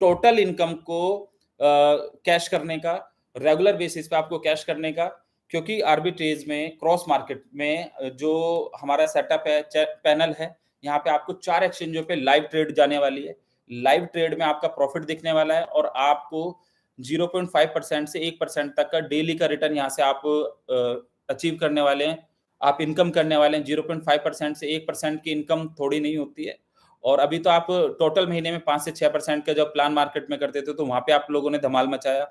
Total income को cash करने का, रेगुलर बेसिस पे आपको कैश करने का, क्योंकि आर्बिट्रेज में, क्रॉस मार्केट में जो हमारा सेटअप है, पैनल है, यहाँ पे आपको 4 एक्सचेंजों पे लाइव ट्रेड जाने वाली है। लाइव ट्रेड में आपका प्रॉफिट दिखने वाला है और आपको 0.5% से 1% तक का डेली का रिटर्न यहाँ से आप अचीव करने वाले हैं। आप इनकम करने वाले हैं। 0.5% से 1% की इनकम थोड़ी नहीं होती है। और अभी तो आप टोटल महीने में 5 से 6% का जब प्लान मार्केट में करते थे तो वहां पे आप लोगों ने धमाल मचाया।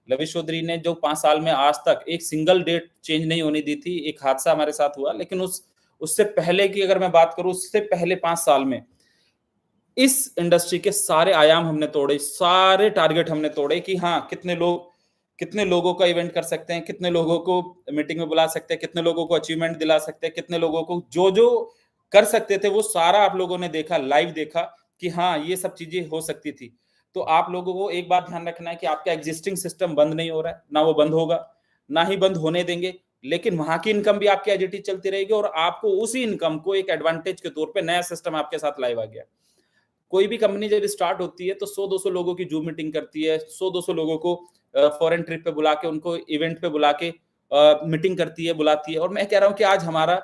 लविश चौधरी ने जो 5 साल में आज तक एक सिंगल डेट चेंज नहीं होने दी थी। एक हादसा हमारे साथ हुआ, लेकिन उससे पहले की अगर मैं बात करूं, उससे पहले 5 साल में इस इंडस्ट्री के सारे आयाम हमने तोड़े, सारे टारगेट हमने तोड़े कि हाँ, कितने लोगों का इवेंट कर सकते हैं, कितने लोगों को मीटिंग में बुला सकते हैं, कितने लोगों को अचीवमेंट दिला सकते हैं, कितने लोगों को जो कर सकते थे वो सारा आप लोगों ने देखा, लाइव देखा कि हाँ, ये सब चीजें हो सकती थी। तो आप लोगों को एक बात ध्यान रखना है कि आपका एग्जिस्टिंग सिस्टम बंद नहीं हो रहा है, ना वो बंद होगा, ना ही बंद होने देंगे, लेकिन वहां की इनकम भी आपकी एज इट इज चलती रहेगी और आपको उसी इनकम को एक एडवांटेज के तौर पे नया सिस्टम आपके साथ लाइव आ गया। कोई भी कंपनी जब स्टार्ट होती है तो 100-200 लोगों की जूम मीटिंग करती है, 100-200 लोगों को फॉरेन ट्रिप पे बुला के, उनको इवेंट पे बुला के मीटिंग करती है, बुलाती है। और मैं कह रहा हूं कि आज हमारा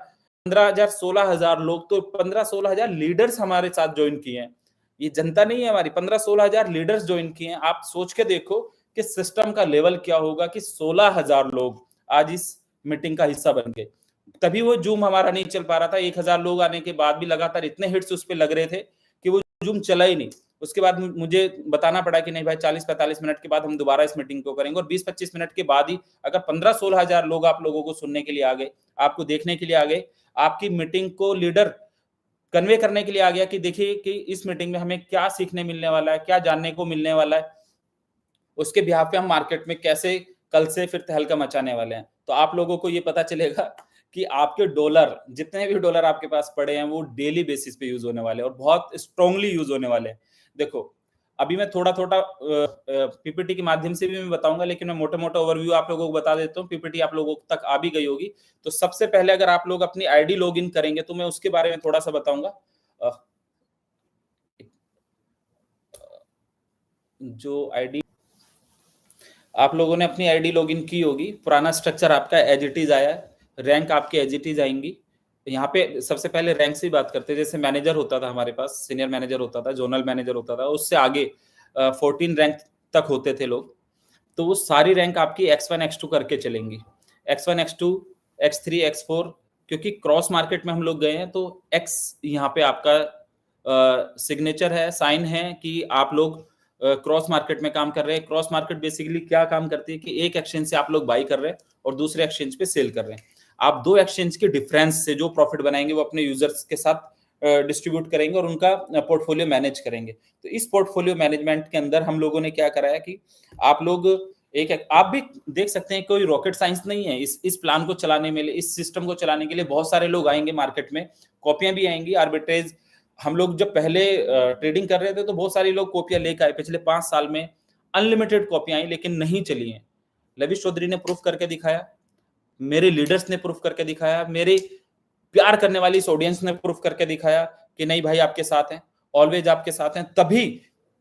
15,000 16,000 लोग, तो 15-16,000 लीडर्स हमारे साथ ज्वाइन किए हैं। ये जनता नहीं है हमारी, 15-16,000 लीडर्स ज्वाइन किए हैं। आप सोच के देखो कि सिस्टम का लेवल क्या होगा कि 16,000 लोग आज इस मीटिंग का हिस्सा बन गए। तभी वो जूम हमारा नहीं चल पा रहा था। 1,000 लोग आने के बाद भी लगातार इतने हिट्स उस पर लग रहे थे कि वो जूम चला ही नहीं। उसके बाद मुझे बताना पड़ा कि नहीं भाई, 40-45 मिनट के बाद हम दोबारा इस मीटिंग को करेंगे। और 20-25 मिनट के बाद ही अगर 15-16,000 लोग आप लोगों को सुनने के लिए आ गए, आपको देखने के लिए आ गए, आपकी मीटिंग को लीडर कन्वे करने के लिए आ गया कि देखिए कि इस मीटिंग में हमें क्या सीखने मिलने वाला है, क्या जानने को मिलने वाला है, उसके बिहाफ पे हम मार्केट में कैसे कल से फिर तहलका मचाने वाले हैं। तो आप लोगों को ये पता चलेगा कि आपके डॉलर, जितने भी डॉलर आपके पास पड़े हैं, वो डेली बेसिस पे यूज होने वाले हैं और बहुत स्ट्रांगली यूज होने वाले हैं। देखो, अभी मैं थोड़ा-थोड़ा पीपीटी के माध्यम से भी मैं बताऊंगा, लेकिन मैं मोटा-मोटा ओवरव्यू आप लोगों को बता देता हूँ। पीपीटी आप लोगों तक आ भी गई होगी। तो सबसे पहले अगर आप लोग अपनी आईडी लॉगिन करेंगे तो मैं उसके बारे में थोड़ा सा बताऊंगा। जो आईडी आप लोगों ने अपनी आईडी लॉगिन की होगी, पुराना स्ट्रक्चर आपका एज इट इज आया है, रैंक आपकी एज इट इज आएंगी। यहाँ पे सबसे पहले रैंक से ही बात करते हैं। जैसे मैनेजर होता था हमारे पास, सीनियर मैनेजर होता था, जोनल मैनेजर होता था, उससे आगे 14 रैंक तक होते थे लोग। तो वो सारी रैंक आपकी X1 X2 करके चलेंगी। X1 X2 X3 X4, क्योंकि क्रॉस मार्केट में हम लोग गए हैं तो X यहाँ पे आपका सिग्नेचर है, साइन है कि आप लोग क्रॉस मार्केट में काम कर रहे हैं। क्रॉस मार्केट बेसिकली क्या काम करती है कि एक एक्सचेंज से आप लोग बाई कर रहे हैं और दूसरे एक्सचेंज पे सेल कर रहे हैं। आप दो एक्सचेंज के डिफरेंस से जो प्रॉफिट बनाएंगे वो अपने यूजर्स के साथ डिस्ट्रीब्यूट करेंगे और उनका पोर्टफोलियो मैनेज करेंगे। तो इस पोर्टफोलियो मैनेजमेंट के अंदर हम लोगों ने क्या करा है कि आप लोग आप भी देख सकते हैं, कोई रॉकेट साइंस नहीं है इस प्लान को चलाने में, इस सिस्टम को चलाने के लिए बहुत सारे लोग आएंगे मार्केट में, कॉपियां भी आएंगी। आर्बिट्रेज हम लोग जब पहले ट्रेडिंग कर रहे थे तो बहुत सारे लोग कॉपियां लेकर आए। पिछले 5 साल में अनलिमिटेड कॉपियां आई, लेकिन नहीं चली हैं। लविश चौधरी ने प्रूफ करके दिखाया, मेरे लीडर्स ने प्रूफ करके दिखाया, मेरे प्यार करने वाली इस ऑडियंस ने प्रूफ करके दिखाया कि नहीं भाई, आपके साथ हैं, ऑलवेज आपके साथ हैं। तभी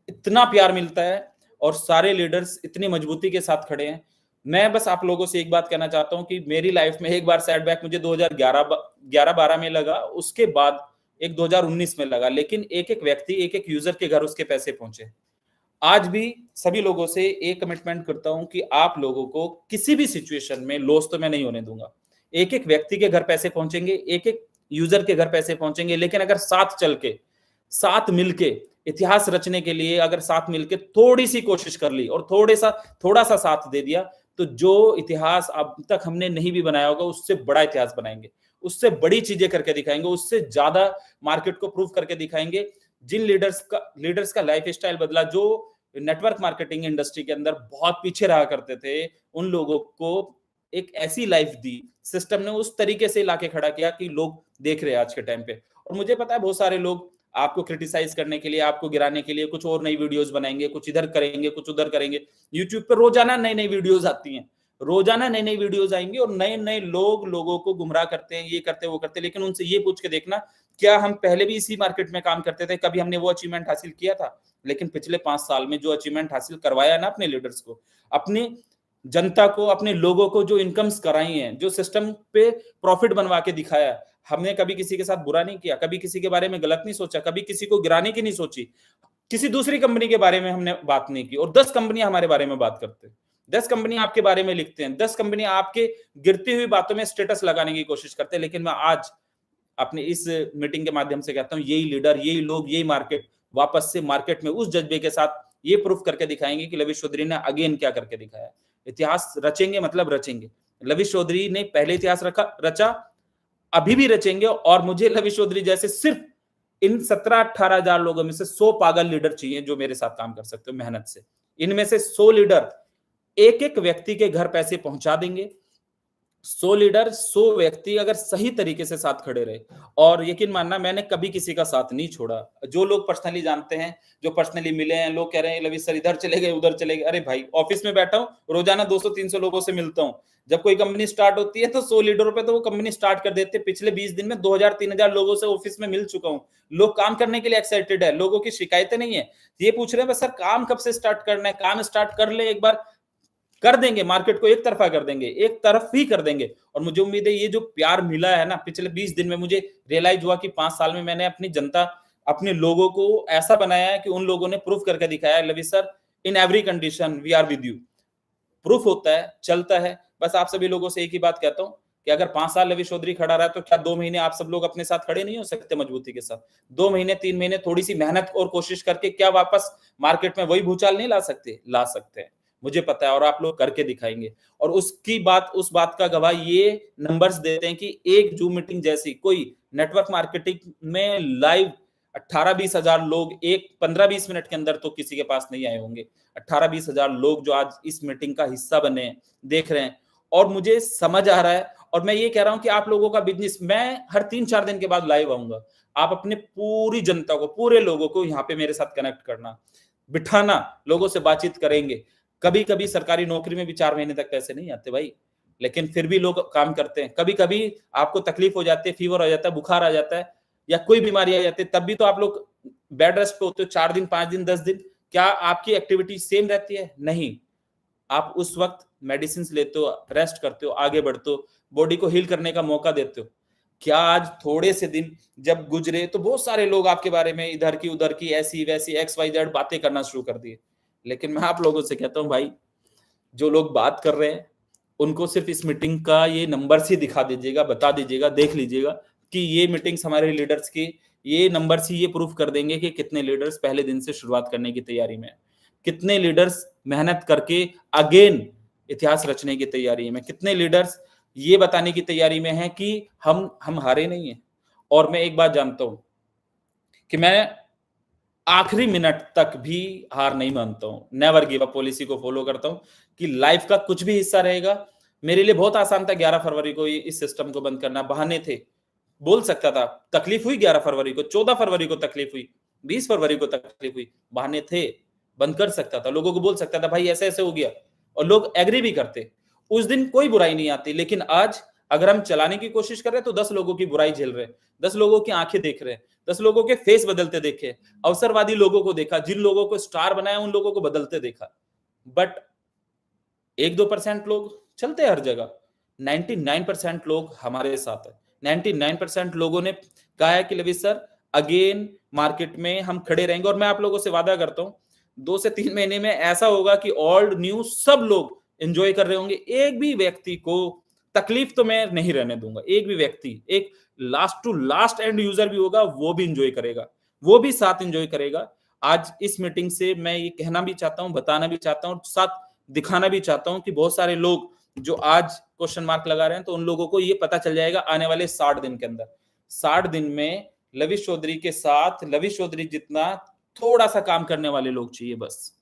इतना प्यार मिलता है और सारे लीडर्स इतनी मजबूती के साथ खड़े हैं। मैं बस आप लोगों से एक बात कहना चाहता हूं कि मेरी लाइफ में एक बार सेटबैक मुझे 2011-12 में लगा, उसके बाद एक 2019 में लगा, लेकिन एक एक व्यक्ति, एक एक यूजर के घर उसके पैसे पहुंचे। आज भी सभी लोगों से एक कमिटमेंट करता हूं कि आप लोगों को किसी भी सिचुएशन में लॉस तो मैं नहीं होने दूंगा। एक एक व्यक्ति के घर पैसे पहुंचेंगे, एक एक यूजर के घर पैसे पहुंचेंगे, लेकिन अगर साथ चल के, साथ मिलके इतिहास रचने के लिए अगर साथ मिलके थोड़ी सी कोशिश कर ली और थोड़ा सा साथ दे दिया, तो जो इतिहास अब तक हमने नहीं भी बनाया होगा उससे बड़ा इतिहास बनाएंगे, उससे बड़ी चीजें करके दिखाएंगे, उससे ज्यादा मार्केट को प्रूव करके दिखाएंगे। जिन लीडर्स का लाइफ स्टाइल बदला, जो नेटवर्क मार्केटिंग इंडस्ट्री के अंदर बहुत पीछे रहा करते थे, उन लोगों को एक ऐसी लाइफ दी सिस्टम ने, उस तरीके से लाके खड़ा किया कि लोग देख रहे हैं आज के टाइम पे। और मुझे पता है बहुत सारे लोग आपको क्रिटिसाइज करने के लिए, आपको गिराने के लिए कुछ और नई वीडियोस बनाएंगे, कुछ इधर करेंगे, कुछ उधर करेंगे। यूट्यूब पर रोजाना नई नई वीडियोस आती हैं, रोजाना नई नई वीडियोस आएंगी और नए नए लोग लोगों को गुमराह करते हैं, ये करते हैं वो करते हैं। लेकिन उनसे ये पूछ के देखना, क्या हम पहले भी इसी मार्केट में काम करते थे, कभी हमने वो अचीवमेंट हासिल किया था? लेकिन पिछले 5 साल में जो अचीवमेंट हासिल करवाया ना अपने लीडर्स को, अपनी जनता को, अपने लोगों को जो इनकम्स कराई हैं, जो सिस्टम पे प्रॉफिट बनवा के दिखाया, हमने कभी किसी के साथ बुरा नहीं किया, कभी किसी के बारे में गलत नहीं सोचा, कभी किसी को गिराने की नहीं सोची, किसी दूसरी कंपनी के बारे में हमने बात नहीं की। और 10 कंपनियां हमारे बारे में बात करते हैं, 10 कंपनी आपके बारे में लिखते हैं, 10 कंपनी आपके गिरती हुई बातों में स्टेटस लगाने की कोशिश करते हैं। लेकिन मैं आज अपने इस मीटिंग के माध्यम से कहता हूं, यही लीडर, यही लोग, यही मार्केट वापस से मार्केट में उस जज्बे के साथ ये प्रूफ करके दिखाएंगे कि लविश चौधरी ने अगेन क्या करके दिखाया। इतिहास रचेंगे, मतलब रचेंगे। लविश चौधरी ने पहले इतिहास रचा, अभी भी रचेंगे। और मुझे लविश चौधरी जैसे सिर्फ इन 17-18 हजार लोगों में से 100 पागल लीडर चाहिए जो मेरे साथ काम कर सकते हो मेहनत से। इनमें से 100 लीडर एक एक व्यक्ति के घर पैसे पहुंचा देंगे। 100 लीडर, 100 व्यक्ति अगर सही तरीके से साथ खड़े रहे, और यकीन मानना मैंने कभी किसी का साथ नहीं छोड़ा। जो लोग पर्सनली जानते हैं, जो पर्सनली मिले हैं, लोग कह रहे हैं लविश सर इधर चले गए, उधर चले गए। अरे भाई, ऑफिस में बैठा हूं, रोजाना 200-300 लोगों से मिलता हूं। जब कोई कंपनी स्टार्ट होती है तो 100 लीडरों पे तो वो कंपनी स्टार्ट कर देते हैं। पिछले 20 दिन में 2000-3000 लोगों से ऑफिस में मिल चुका हूं। लोग काम करने के लिए एक्साइटेड है, लोगों की शिकायतें नहीं है। ये पूछ रहे हैं बस सर काम कब से स्टार्ट करना है, काम स्टार्ट कर ले एक बार, कर देंगे, मार्केट को एक तरफा कर देंगे, एक तरफ ही कर देंगे। और मुझे उम्मीद है ये जो प्यार मिला है ना पिछले 20 दिन में, मुझे रियलाइज हुआ कि 5 साल में मैंने अपनी जनता, अपने लोगों को ऐसा बनाया है कि उन लोगों ने प्रूफ करके दिखाया है, Lavish sir in every condition we are with you. Proof होता है, चलता है। बस आप सभी लोगों से एक ही बात कहता हूं कि अगर 5 साल लविश चौधरी खड़ा रहा तो क्या 2 महीने आप सब लोग अपने साथ खड़े नहीं हो सकते मजबूती के साथ? 2 महीने, 3 महीने थोड़ी सी मेहनत और कोशिश करके क्या वापस मार्केट में वही भूचाल नहीं ला सकते? ला सकते हैं, मुझे पता है, और आप लोग करके दिखाएंगे। और उसकी बात, उस बात का गवाह ये नंबर्स देते हैं कि एक जूम मीटिंग जैसी कोई नेटवर्क मार्केटिंग में लाइव 18-20 हजार लोग एक 15-20 मिनट के अंदर तो किसी के पास नहीं आए होंगे। 18-20 हजार लोग जो आज इस मीटिंग का हिस्सा बने हैं, देख रहे हैं। और मुझे समझ आ रहा है, और मैं ये कह रहा हूं कि आप लोगों का बिजनेस, मैं हर 3-4 दिन के बाद लाइव आऊंगा। आप अपने पूरी जनता को, पूरे लोगों को यहाँ पे मेरे साथ कनेक्ट करना, बिठाना, लोगों से बातचीत करेंगे। कभी कभी सरकारी नौकरी में भी 4 महीने तक पैसे नहीं आते भाई, लेकिन फिर भी लोग काम करते हैं। कभी कभी आपको तकलीफ हो जाती है, फीवर हो जाता है, बुखार आ जाता है, या कोई बीमारी आ जाती है, तब भी तो आप लोग बेड रेस्ट पे होते हो 4 दिन, 5 दिन, 10 दिन। क्या आपकी एक्टिविटी सेम रहती है? नहीं। आप उस वक्त मेडिसिन लेते हो, रेस्ट करते हो, आगे बढ़ते हो, बॉडी को हील करने का मौका देते हो। क्या आज थोड़े से दिन जब गुजरे तो बहुत सारे लोग आपके बारे में इधर की उधर की, ऐसी वैसी XYZ बातें करना शुरू कर दिए। लेकिन मैं आप लोगों से कहता हूं भाई, जो लोग बात कर रहे हैं उनको सिर्फ इस मीटिंग का ये नंबर ही दिखा दीजिएगा, बता दीजिएगा, देख लीजिएगा कि ये मीटिंग्स हमारे लीडर्स की, ये नंबर्स ही ये प्रूफ कर देंगे कि कितने लीडर्स पहले दिन से शुरुआत करने की तैयारी में, कितने लीडर्स मेहनत करके अगेन इतिहास रचने की तैयारी में, कितने लीडर्स ये बताने की तैयारी में हैं कि हम हारे नहीं है। और मैं एक बात जानता हूं कि मैं आखिरी मिनट तक भी हार नहीं मानता हूं, नेवर गिव अप पॉलिसी को फॉलो करता हूं कि लाइफ का कुछ भी हिस्सा रहेगा। मेरे लिए बहुत आसान था 11 फरवरी को इस सिस्टम को बंद करना, बहाने थे, बोल सकता था, तकलीफ हुई 11 फरवरी को, 14 फरवरी को तकलीफ हुई, 20 फरवरी को तकलीफ हुई, बहाने थे, बंद कर सकता था, लोगों को बोल सकता था भाई ऐसे ऐसे हो गया, और लोग एग्री भी करते, उस दिन कोई बुराई नहीं आती। लेकिन आज अगर हम चलाने की कोशिश कर रहे हैं तो 10 लोगों की बुराई झेल रहे हैं, 10 लोगों की आंखें देख रहे हैं, 10 लोगों के फेस बदलते देखे, अवसरवादी लोगों को देखा, जिन लोगों को स्टार बनाया उन लोगों को बदलते देखा। बट 1-2% लोग चलते हैं हर जगह, 99% लोग हमारे साथ है। 99% लोगों ने कहा है कि लविश सर अगेन मार्केट में हम खड़े रहेंगे। और मैं आप लोगों से वादा करता हूं 2 से 3 महीने में ऐसा होगा कि ओल्ड न्यू सब लोग एंजॉय कर रहे होंगे। एक भी व्यक्ति को तकलीफ तो मैं नहीं रहने दूंगा, एक भी व्यक्ति, एक last to last end user भी होगा, वो भी एंजॉय करेगा, वो भी साथ एंजॉय करेगा। आज इस मीटिंग से मैं ये कहना भी चाहता हूं, बताना भी चाहता हूं, साथ दिखाना भी चाहता हूं कि बहुत सारे लोग जो आज क्वेश्चन मार्क लगा रहे हैं, तो उन लोगों को ये पता चल जाएगा आने वाले 60 दिन के अंदर। 60 दिन में लविश चौधरी के साथ लविश चौधरी जितना थोड़ा सा काम करने वाले लोग चाहिए बस।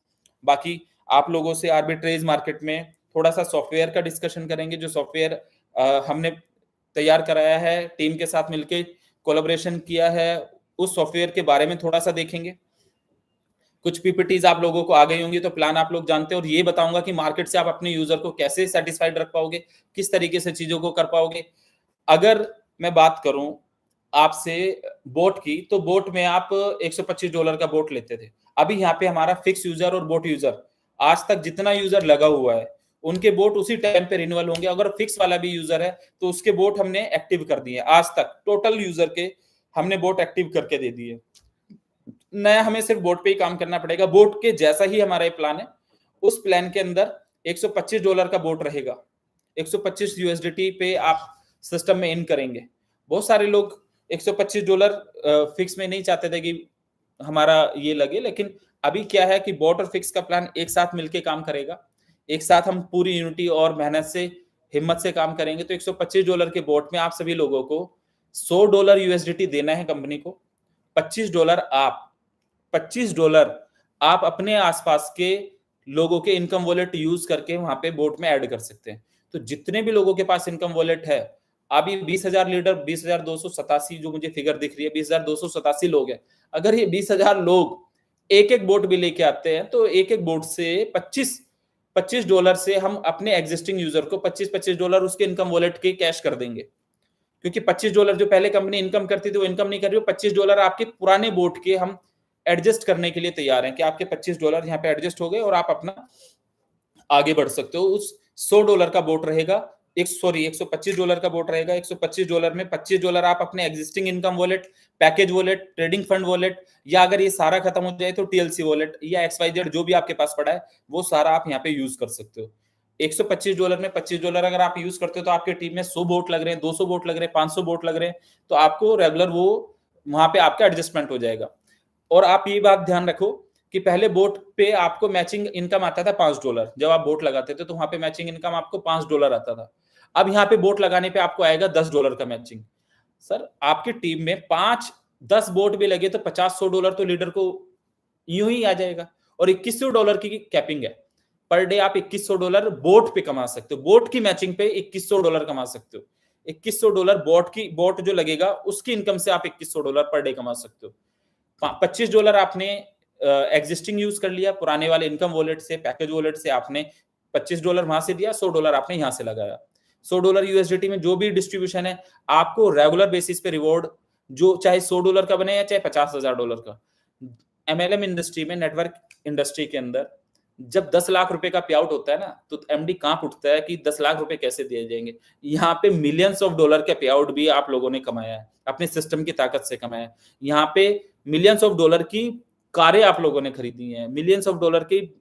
बाकी आप लोगों से आर्बिट्रेज मार्केट में थोड़ा सा सॉफ्टवेयर का डिस्कशन करेंगे, जो सॉफ्टवेयर हमने तैयार कराया है, टीम के साथ मिलकर कोलैबोरेशन किया है, उस सॉफ्टवेयर के बारे में थोड़ा सा देखेंगे। कुछ पीपीटीज आप लोगों को आ गई होंगी, तो प्लान आप लोग जानते हैं, और ये बताऊंगा कि मार्केट से आप अपने यूजर को कैसे सेटिस्फाइड रख पाओगे, किस तरीके से चीजों को कर पाओगे। अगर मैं बात करूं आपसे बोट की, तो बोट में आप $125 का बोट लेते थे। अभी यहाँ पे हमारा फिक्स यूजर और बोट यूजर, आज तक जितना यूजर लगा हुआ है उनके बोट उसी टाइम पे रिन्यूअल होंगे। अगर फिक्स वाला भी यूजर है तो उसके बोट हमने एक्टिव कर दिए। आज तक टोटल यूजर के हमने बोट एक्टिव करके दे दिए। नया हमें सिर्फ बोट पे ही काम करना पड़ेगा। बोट के जैसा ही हमारा प्लान है, उस प्लान के अंदर $125 का बोट रहेगा। 125 यूएसडीटी पे आप सिस्टम में इन करेंगे। बहुत सारे लोग $125 फिक्स में नहीं चाहते थे कि हमारा ये लगे, लेकिन अभी क्या है कि बोट और फिक्स का प्लान एक साथ मिलके काम करेगा। एक साथ हम पूरी यूनिटी और मेहनत से, हिम्मत से काम करेंगे। तो $125 के बोट में आप सभी लोगों को $100 यूएसडीटी देना है कंपनी को। $25 आप अपने आसपास के लोगों के इनकम वॉलेट यूज करके वहां पे बोट में ऐड कर सकते हैं। तो जितने भी लोगों के पास इनकम वॉलेट है, अभी 20,000 लीडर, 20,287 जो मुझे फिगर दिख रही है, 20,287 लोग हैं। अगर ये 20,000 लोग एक एक बोट भी लेके आते हैं, तो एक एक बोट से $25 से हम अपने एग्जिस्टिंग यूजर को $25 उसके इनकम वॉलेट के कैश कर देंगे। क्योंकि $25 जो पहले कंपनी इनकम करती थी वो इनकम नहीं कर रही, $25 आपके पुराने बोट के हम एडजस्ट करने के लिए तैयार हैं कि आपके $25 यहाँ पे एडजस्ट हो गए और आप अपना आगे बढ़ सकते हो। उस $100 का बोट रहेगा, $125 का बोट रहेगा। $125 में $25 आप अपने existing income wallet, package wallet, trading fund wallet, या अगर ये सारा खत्म हो जाए तो टीएलसी वॉलेट या XYZ जो भी आपके पास पड़ा है, वो सारा आप यहाँ पे यूज कर सकते हो। $125 में $25 अगर आप यूज करते हो तो आपके टीम में 100 बोट लग रहे हैं, 200 बोट लग रहे हैं, 500 बोट लग रहे हैं, तो आपको रेगुलर वो वहां पे आपका एडजस्टमेंट हो जाएगा। और आप ये बात ध्यान रखो कि पहले बोट पे आपको मैचिंग इनकम आता था $5। जब आप बोट लगाते थे तो वहां पे मैचिंग इनकम आपको $5 आता था। अब यहाँ पे बोट लगाने पे आपको आएगा $10 का मैचिंग। सर आपकी टीम में 5-10 बोट भी लगे तो $50-100 तो लीडर को यूं ही आ जाएगा। और $2100 की कैपिंग है। पर डे आप $2100 बोट पे कमा सकते हो। बोट की मैचिंग पे $2100 कमा सकते हो। $2100 बोट जो लगेगा उसकी इनकम से आप $2100 पर डे कमा सकते हो। $25 आपने एग्जिस्टिंग यूज कर लिया, पुराने वाले इनकम वॉलेट से, पैकेज वॉलेट से आपने $25 वहां से दिया, $100 आपने यहां से लगाया। $100 यूएसडीटी में जो भी डिस्ट्रीब्यूशन है, आपको रेगुलर बेसिस पे रिवॉर्ड, जो चाहे $100 का बने या चाहे $50,000 का। एमएलएम इंडस्ट्री में, नेटवर्क इंडस्ट्री के अंदर जब 10 लाख रुपए का पे आउट होता है ना, तो एमडी कांप उठता है कि 10 लाख रुपए कैसे दिए जाएंगे। यहाँ पे मिलियंस ऑफ डॉलर का पे आउट भी आप लोगों ने कमाया है, अपने सिस्टम की ताकत से कमाया है। यहाँ पे मिलियंस ऑफ डॉलर की कारें आप लोगों ने खरीदी हैं, मिलियंस ऑफ डॉलर की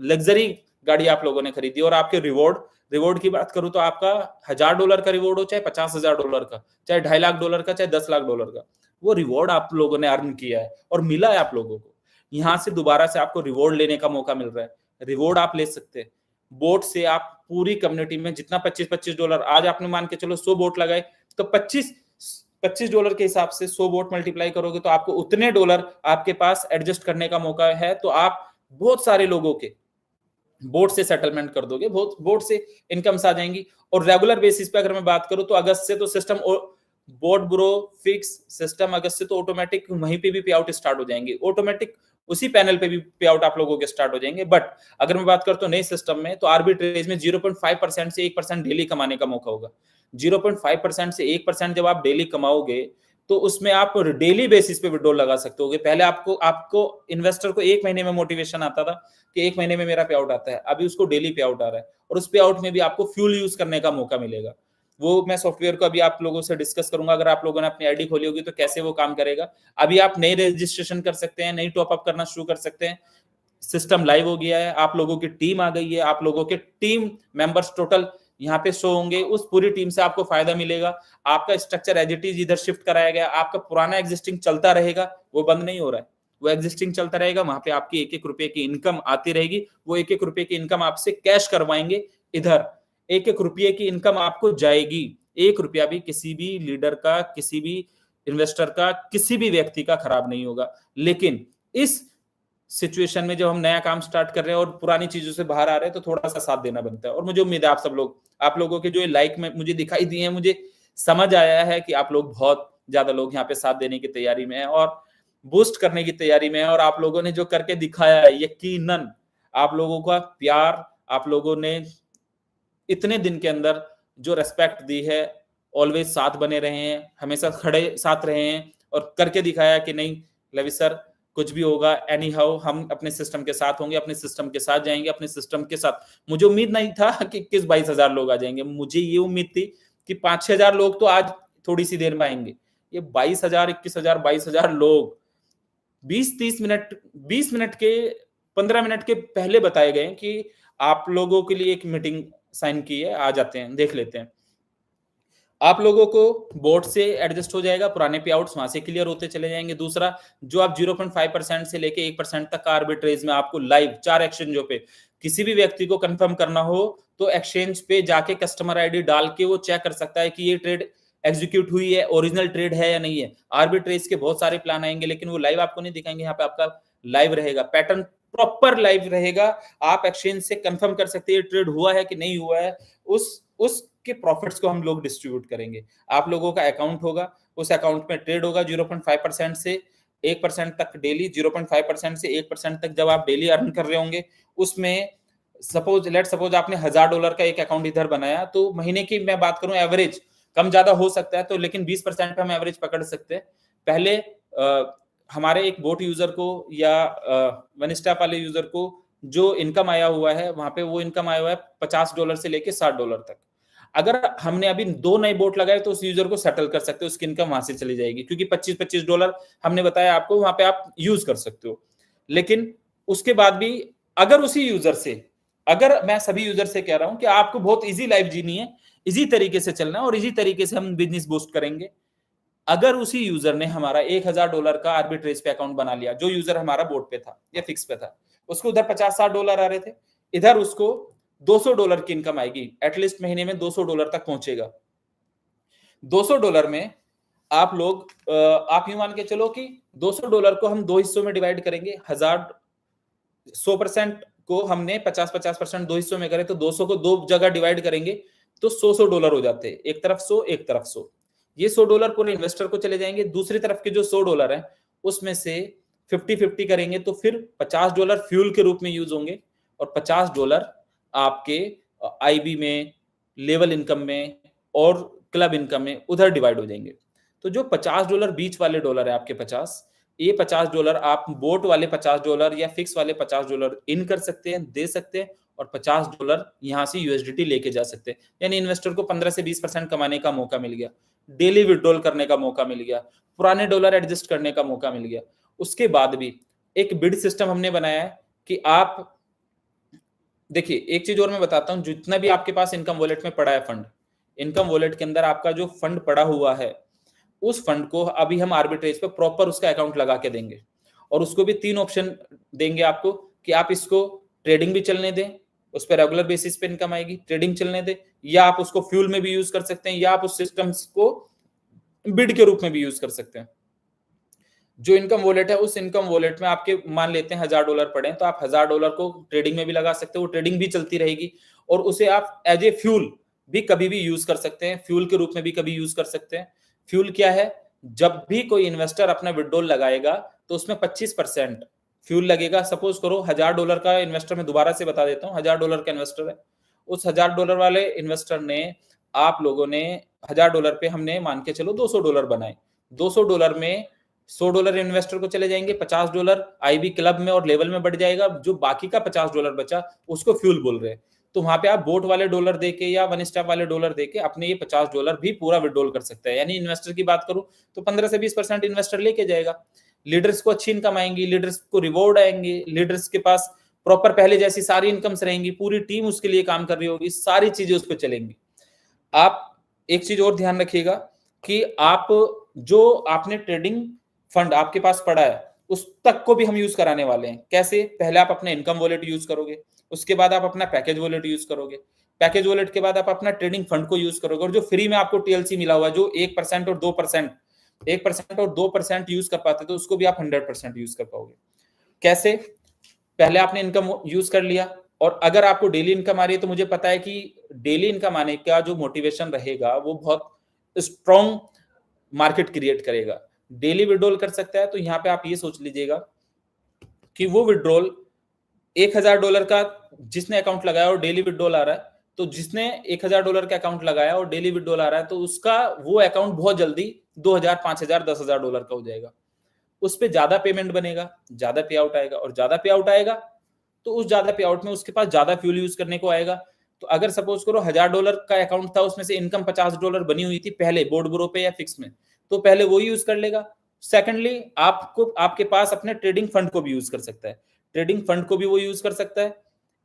लग्जरी गाड़ी आप लोगों ने खरीदी। और आपके रिवॉर्ड की बात करूं तो आपका $1000 का रिवॉर्ड हो, चाहे $50,000 का, चाहे $2.5 लाख का, चाहे $10 लाख का, वो रिवॉर्ड आप लोगों ने अर्न किया है और मिला है आप लोगों को। यहां से दोबारा से आपको रिवॉर्ड लेने का मौका मिल रहा है। रिवॉर्ड आप ले सकते हैं बोट से। आप पूरी कम्युनिटी में जितना $25 आज आपने मान के चलो 100 बोट लगाए, तो $25 के हिसाब से 100 बोट मल्टीप्लाई करोगे तो आपको उतने डॉलर आपके पास एडजस्ट करने का मौका है। तो आप बहुत सारे लोगों के बोट से सेटलमेंट कर दोगे, बहुत बोट से इनकम्स आ जाएंगी। और रेगुलर बेसिस पे अगर मैं बात करूं तो अगस्त से तो सिस्टम बोट ब्रो फिक्स सिस्टम अगस्त से तो ऑटोमेटिक वहीं पे भी पे आउट स्टार्ट हो जाएंगे, ऑटोमेटिक उसी पैनल पे भी पे आउट आप लोगों के स्टार्ट हो जाएंगे। बट अगर मैं बात करता हूं नए सिस्टम में, तो आर्बिट्रेज में 0.5% से 1% डेली कमाने का मौका होगा। 0.5% से 1% जब आप डेली कमाओगे तो उसमें आप डेली बेसिस पे विड्रॉल लगा सकते होगे। पहले आपको इन्वेस्टर को 1 महीने में मोटिवेशन आता था कि 1 महीने में मेरा पे आउट आता है, अभी उसको डेली पे आउट आ रहा है। और उस पे आउट में भी आपको फ्यूल यूज करने का मौका मिलेगा। वो मैं सॉफ्टवेयर को अभी आप लोगों से डिस्कस करूंगा। अगर आप लोगों ने अपनी आईडी खोली होगी तो कैसे वो काम करेगा। अभी आप नई रजिस्ट्रेशन कर सकते हैं, नई टॉप अप करना शुरू कर सकते हैं। सिस्टम लाइव हो गया है, आप लोगों की टीम आ गई है, आप लोगों के टीम मेंबर्स टोटल यहाँ पे शो होंगे। उस पूरी टीम से आपको फायदा मिलेगा। आपका स्ट्रक्चर एज इट इज इधर शिफ्ट कराया गया, आपका पुराना एग्जिस्टिंग चलता रहेगा, वो बंद नहीं हो रहा है, वो एग्जिस्टिंग चलता रहेगा। वहां पे आपकी एक रुपए की इनकम आती रहेगी। वो एक रुपए की इनकम आपसे कैश करवाएंगे इधर। एक रुपये की इनकम आपको जाएगी। ₹1 भी किसी भी लीडर का, किसी भी इन्वेस्टर का, किसी भी व्यक्ति का खराब नहीं होगा। लेकिन इस सिचुएशन में जब हम नया काम स्टार्ट कर रहे हैं और पुरानी चीजों से बाहर आ रहे हैं, तो थोड़ा सा साथ देना बनता है। और मुझे उम्मीद है आप लोगों के जो लाइक में मुझे दिखाई दिए हैं, मुझे समझ आया है कि आप लोग बहुत ज्यादा लोग यहाँ पे साथ देने की तैयारी में है। और बूस्ट करने की तैयारी में है और आप लोगों ने जो करके दिखाया है, यकीनन आप लोगों का प्यार, आप लोगों ने इतने दिन के अंदर जो रिस्पेक्ट दी है, ऑलवेज साथ बने रहे हैं, हमेशा खड़े साथ रहे हैं और करके दिखाया कि नहीं लवी सर कुछ भी होगा एनी हाउ हम अपने सिस्टम के साथ होंगे, अपने सिस्टम के साथ जाएंगे, अपने सिस्टम के साथ। मुझे उम्मीद नहीं था कि 21-22 हजार लोग आ जाएंगे, मुझे ये उम्मीद थी कि 5-6 हजार लोग तो आज थोड़ी सी देर में आएंगे। ये 22 हजार, 21 हजार, 22 हजार लोग 20-30 मिनट, 20 मिनट के, 15 मिनट के पहले बताए गए कि आप लोगों के लिए एक मीटिंग साइन की है, आ जाते हैं, देख लेते हैं। आप लोगों को बोर्ड से एडजस्ट हो जाएगा, पुराने पे आउट्स वहां से क्लियर होते चले जाएंगे। दूसरा, जो आप 0.5% से लेके 1% तक का आर्बिट्रेज में आपको लाइव 4 एक्सचेंजों पे किसी भी व्यक्ति को कंफर्म करना हो तो एक्सचेंज पे जाके कस्टमर आईडी डाल के वो चेक कर सकता है कि ये ट्रेड एग्जीक्यूट हुई है, ओरिजिनल ट्रेड है या नहीं है। आर्बिट्रेज के बहुत सारे प्लान आएंगे लेकिन वो लाइव आपको नहीं दिखाएंगे, यहाँ पे आपका लाइव रहेगा, पैटर्न प्रॉपर लाइव रहेगा। आप एक्सचेंज से कंफर्म कर सकते हैं ट्रेड हुआ है कि नहीं हुआ है। उसके प्रॉफिट्स को हम लोग डिस्ट्रीब्यूट करेंगे। आप लोगों का अकाउंट होगा, उस अकाउंट में ट्रेड होगा 0.5% से 1% तक डेली, 0.5% से 1% तक जब आप डेली अर्न कर रहे होंगे, उसमें सपोज आपने $1000 का एक अकाउंट इधर बनाया, तो महीने की मैं बात करूं एवरेज कम ज्यादा हो सकता है, तो लेकिन 20% पे हम एवरेज पकड़ सकते हैं। पहले हमारे एक बोट यूजर को या वन स्टॉप वाले यूजर को जो इनकम आया हुआ है, वहां पे वो इनकम आया हुआ है $50 से लेके $60 तक। अगर हमने अभी 2 नए बोट लगाए तो उस यूजर को सेटल कर सकते हो, उसकी इनकम वहां से चली जाएगी, क्योंकि $25-25 हमने बताया आपको, वहां पे आप यूज कर सकते हो। लेकिन उसके बाद भी अगर उसी यूजर से, अगर मैं सभी यूजर से कह रहा हूं कि आपको बहुत इजी लाइफ जीनी है, इजी तरीके से चलना है और इजी तरीके से हम बिजनेस बूस्ट करेंगे। अगर उसी यूजर ने हमारा $1000 का आर्बिट्रेज पे अकाउंट बना लिया, जो यूजर हमारा बोर्ड पे था या फिक्स पे था, उसको उधर $50-60 आ रहे थे, इधर उसको $200 की इनकम आएगी, एटलीस्ट महीने में $200 तक पहुंचेगा। $200 में आप लोग आप यूं मान के चलो कि $200 को हम 2 हिस्सों में डिवाइड करेंगे। 100% को हमने 50-50% 2 हिस्सों में करे तो 200 को 2 जगह डिवाइड करेंगे तो $100 हो जाते हैं, एक तरफ 100, एक तरफ 100। ये $100 पूरे इन्वेस्टर को चले जाएंगे। दूसरी तरफ के जो $100 है उसमें से 50-50 करेंगे तो फिर $50 फ्यूल के रूप में यूज होंगे और $50 आपके आईबी में, लेवल इनकम में और क्लब इनकम में उधर डिवाइड हो जाएंगे। तो जो $50 बीच वाले डॉलर है आपके 50, ये $50 आप बोट वाले $50 या फिक्स वाले $50 इन कर सकते हैं, दे सकते हैं और $50 यहां से यूएसडीटी लेके जा सकते हैं। यानी इन्वेस्टर को 15 से 20% कमाने का मौका मिल गया, डेली विड्रॉल करने का मौका मिल गया, पुराने डॉलर एडजस्ट करने का मौका मिल गया। उसके बाद भी एक बिड सिस्टम हमने बनाया है कि आप देखिए, एक चीज और मैं बताता हूं, जितना भी आपके पास इनकम वॉलेट में पड़ा है फंड, इनकम वॉलेट के अंदर आपका जो फंड पड़ा हुआ है, उस फंड को अभी हम आर्बिट्रेज पे प्रॉपर उसका अकाउंट लगा के देंगे और उसको भी 3 ऑप्शन देंगे आपको कि आप इसको ट्रेडिंग भी चलने दें, उस पर रेगुलर बेसिस पे इनकम आएगी, ट्रेडिंग चलने दें, या आप उसको फ्यूल में भी यूज कर सकते हैं, या आप उस सिस्टम्स को बिड के रूप में भी यूज कर सकते हैं। जो इनकम वॉलेट है, उस इनकम वॉलेट में आपके मान लेते हैं $1000 पड़े, तो आप $1000 को ट्रेडिंग में भी लगा सकते हो, वो ट्रेडिंग भी चलती रहेगी और उसे आप एज ए फ्यूल भी कभी भी यूज कर सकते हैं, फ्यूल के रूप में भी कभी यूज कर सकते हैं। फ्यूल क्या है? जब भी कोई इन्वेस्टर अपना विड्रॉल लगाएगा तो उसमें 25% फ्यूल लगेगा। सपोज करो $1000 का इन्वेस्टर, मैं दोबारा से बता देता हूँ, $1000 का इन्वेस्टर है, उस $1000 वाले इन्वेस्टर ने, आप लोगों ने $1000 पे हमने मान के चलो $200 बनाए, $200 में $100 इन्वेस्टर को चले जाएंगे, $50 आईबी क्लब में और लेवल में बढ़ जाएगा, जो बाकी का $50 बचा उसको फ्यूल बोल रहे हैं। तो वहां पे आप बोट वाले डॉलर देके या वन स्टॉप वाले डॉलर देके अपने ये $50 भी पूरा विड्रॉल कर सकते हैं। यानी इन्वेस्टर की बात करूं तो 15 से 20% इन्वेस्टर लेके जाएगा। लीडर्स को अच्छी इनकम आएंगी, लीडर्स को रिवॉर्ड आएंगे, लीडर्स के पास प्रॉपर पहले जैसी सारी इनकम्स रहेंगी, पूरी टीम उसके लिए काम कर रही होगी, सारी चीजें उस पर चलेंगी। आप एक चीज और ध्यान रखिएगा कि आप जो आपने ट्रेडिंग फंड आपके पास पड़ा है उस तक को भी हम यूज कराने वाले हैं। कैसे? पहले आप अपना इनकम वॉलेट यूज करोगे, उसके बाद आप अपना पैकेज वॉलेट यूज करोगे, पैकेज वॉलेट के बाद आप अपना ट्रेडिंग फंड को यूज करोगे और जो फ्री में आपको टीएलसी मिला हुआ है, जो 1% और 2%, 1% और 2% यूज कर पाते तो उसको भी आप 100% यूज कर पाओगे। कैसे? पहले आपने इनकम यूज कर लिया और अगर आपको डेली इनकम आ रही है तो मुझे पता है कि डेली इनकम आने का जो मोटिवेशन रहेगा वो बहुत स्ट्रॉन्ग मार्केट क्रिएट करेगा। डेली विड्रॉल कर सकता है। तो यहाँ पे आप ये सोच लीजिएगा कि वो विड्रॉल $1000 का जिसने अकाउंट लगाया और डेली विड्रॉल आ रहा है, तो जिसने $1000 का अकाउंट लगाया और डेली विड्रॉल आ रहा है, तो उसका वो अकाउंट बहुत जल्दी 2000, 5000, $10,000 का हो जाएगा। उस पे ज्यादा पेमेंट बनेगा, ज्यादा पे आउट आएगा, और ज्यादा पे आउट आएगा तो उस ज्यादा पे आउट में उसके पास ज्यादा फ्यूल यूज करने को आएगा। तो अगर सपोज करो $1000 का अकाउंट था, उसमें से इनकम $50 बनी हुई थी पहले बोर्ड ब्रो पे या फिक्स में, तो पहले वो यूज कर लेगा। सेकंडली आपको आपके पास अपने ट्रेडिंग फंड को भी यूज कर सकता है, ट्रेडिंग फंड को भी वो यूज कर सकता है,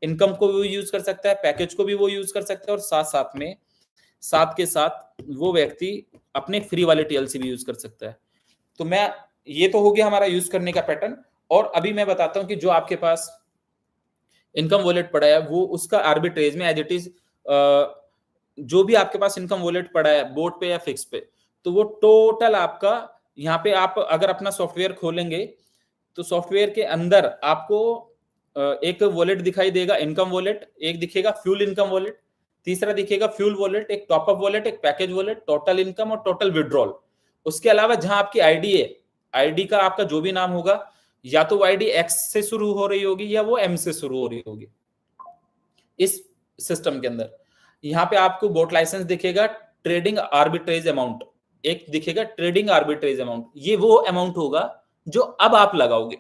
इनकम को भी यूज कर सकता है, पैकेज को भी वो यूज कर सकता है, और साथ साथ में साथ के साथ वो व्यक्ति अपने फ्री वाले टीएलसी भी यूज कर सकता है। तो मैं ये तो हो गया हमारा यूज करने का पैटर्न। और अभी मैं बताता हूं कि जो आपके पास इनकम वॉलेट पड़ा है वो उसका आर्बिट्रेज में एज इट इज जो भी आपके पास इनकम वॉलेट पड़ा है बोर्ड पे या फिक्स पे, तो वो टोटल आपका यहाँ पे आप अगर अपना सॉफ्टवेयर खोलेंगे तो सॉफ्टवेयर के अंदर आपको एक वॉलेट दिखाई देगा, इनकम वॉलेट, एक दिखेगा फ्यूल इनकम वॉलेट, तीसरा दिखेगा फ्यूल वॉलेट, एक टॉपअप वॉलेट, एक पैकेज वॉलेट, टोटल इनकम और टोटल विड्रॉल। उसके अलावा जहां आपकी आईडी है, आईडी का आपका जो भी नाम होगा, या तो वो आईडी एक्स से शुरू हो रही होगी या वो एम से शुरू हो रही होगी। इस सिस्टम के अंदर यहाँ पे आपको बोट लाइसेंस दिखेगा, ट्रेडिंग आर्बिट्रेज अमाउंट एक दिखेगा, ट्रेडिंग आर्बिट्रेज अमाउंट, ये वो अमाउंट होगा जो अब आप लगाओगे,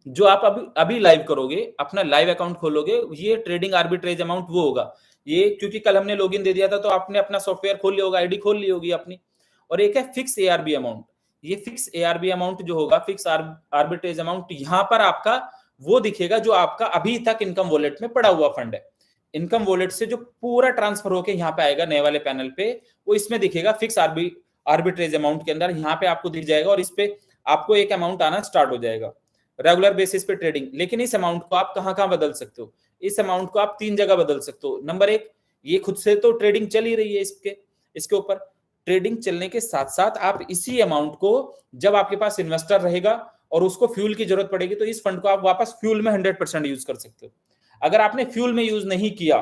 जो आप अभी लाइव करोगे, अपना लाइव अकाउंट खोलोगे, ये ट्रेडिंग आर्बिट्रेज अमाउंट वो होगा। ये क्योंकि कल हमने लॉगिन दे दिया था तो आपने अपना सॉफ्टवेयर खोल लिया होगा, आईडी खोल ली होगी अपनी। और एक है फिक्स एआरबी अमाउंट, ये फिक्स एआरबी अमाउंट जो होगा, फिक्स आर्बिट्रेज अमाउंट, यहां पर आपका वो दिखेगा जो आपका अभी तक इनकम वॉलेट में पड़ा हुआ फंड है। इनकम वॉलेट से जो पूरा ट्रांसफर होके यहाँ पे आएगा नए वाले पैनल पे, वो इसमें दिखेगा फिक्स आर्बिट्रेज अमाउंट के अंदर, यहाँ पे आपको दिख जाएगा और इस पे आपको एक अमाउंट आना स्टार्ट हो जाएगा रेगुलर बेसिस पे ट्रेडिंग। लेकिन इस अमाउंट को आप कहां बदल सकते हो? इस अमाउंट को आप 3 जगह बदल सकते हो। नंबर 1, ये खुद से तो ट्रेडिंग चल ही रही है इसके ऊपर, ट्रेडिंग चलने के साथ साथ आप इसी अमाउंट को जब आपके पास इन्वेस्टर रहेगा और उसको फ्यूल की जरूरत पड़ेगी तो इस फंड को आप वापस फ्यूल में 100% यूज कर सकते हो। अगर आपने फ्यूल में यूज नहीं किया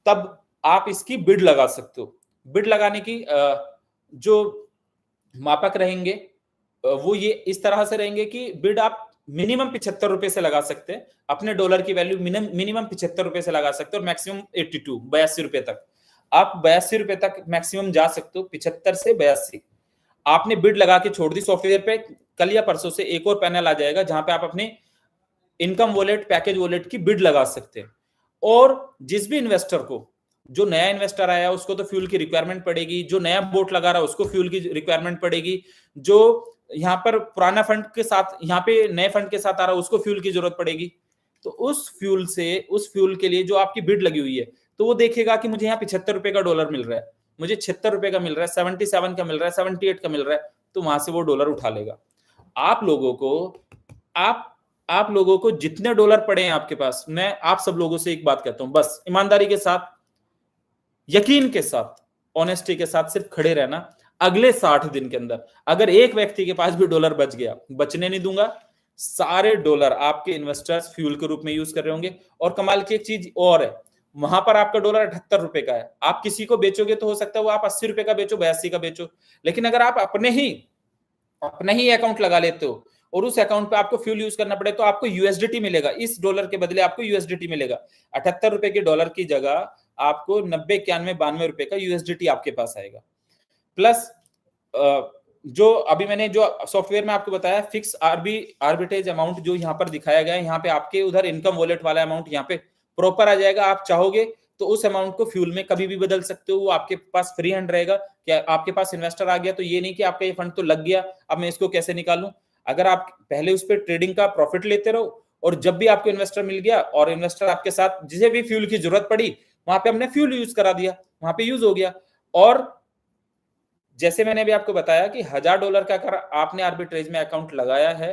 तब आप इसकी बिड लगा सकते हो। बिड लगाने की जो मापक रहेंगे वो ये इस तरह से रहेंगे कि बिड आप मिनिमम ₹75 से लगा सकते हैं, अपने डॉलर की वैल्यू मिनिमम ₹75 से लगा सकते हैं और मैक्सिमम 82 रुपए तक आप 82 रुपए तक मैक्सिमम जा सकते हो, 75 से 82। आपने बिड लगा के छोड़ दी, सॉफ्टवेयर पे कल या परसों से एक और पैनल आ जाएगा जहां पे आप अपने इनकम वॉलेट, पैकेज वॉलेट की बिड लगा सकते हैं। और जिस भी इन्वेस्टर को, जो नया इन्वेस्टर आया उसको तो फ्यूल की रिक्वायरमेंट पड़ेगी, जो नया बोट लगा रहा है उसको फ्यूल की रिक्वायरमेंट पड़ेगी, जो यहाँ पर पुराना फंड के साथ, यहाँ पे नए फंड के साथ आ रहा है उसको फ्यूल की जरूरत पड़ेगी। तो उस फ्यूल के लिए जो आपकी बिड लगी हुई है, तो वो देखेगा कि मुझे यहाँ ₹75 का डॉलर मिल रहा है, मुझे ₹76 का मिल रहा है, 77 का मिल रहा है, 78 का मिल रहा है, तो वहां से वो डॉलर उठा लेगा। आप लोगों को जितने डॉलर पड़े हैं आपके पास, मैं आप सब लोगों से एक बात कहता हूं, बस ईमानदारी के साथ, यकीन के साथ, ऑनेस्टी के साथ सिर्फ खड़े रहना। अगले 60 दिन के अंदर अगर एक व्यक्ति के पास भी डॉलर बच गया, बचने नहीं दूंगा, सारे डॉलर आपके इन्वेस्टर्स फ्यूल के रूप में यूज कर रहे होंगे। और कमाल की एक चीज और है, वहां पर आपका डॉलर ₹78 का है, आप किसी को बेचोगे तो हो सकता है वो आप ₹80 का बेचो, 82 का बेचो। लेकिन अगर आप अपने ही अकाउंट लगा लेते हो और उस अकाउंट पे आपको फ्यूल यूज करना पड़े तो आपको यूएसडीटी मिलेगा, इस डॉलर के बदले आपको यूएसडीटी मिलेगा। ₹78 के डॉलर की जगह आपको 90, 91, ₹92 का यूएसडीटी आपके पास आएगा। प्लस जो अभी मैंने जो सॉफ्टवेयर में आपको बताया, फिक्स आर्बिट्रेज अमाउंट जो यहाँ पर दिखाया गया है, यहाँ पे आपके उधर इनकम वॉलेट वाला अमाउंट यहाँ पे प्रॉपर आ जाएगा। आप चाहोगे तो उस अमाउंट को फ्यूल में कभी भी बदल सकते हो, वो आपके पास फ्री हैंड रहेगा। क्या आपके पास इन्वेस्टर आ गया तो ये नहीं कि आपका ये फंड तो लग गया, अब मैं इसको कैसे निकालूं। अगर आप पहले उस पर ट्रेडिंग का प्रॉफिट लेते रहो और जब भी आपको इन्वेस्टर मिल गया और इन्वेस्टर आपके साथ जिसे भी फ्यूल की जरूरत पड़ी वहां पे हमने फ्यूल यूज करा दिया, वहां पे यूज हो गया। और जैसे मैंने अभी आपको बताया कि $1000 का अगर आपने आर्बिट्रेज में अकाउंट लगाया है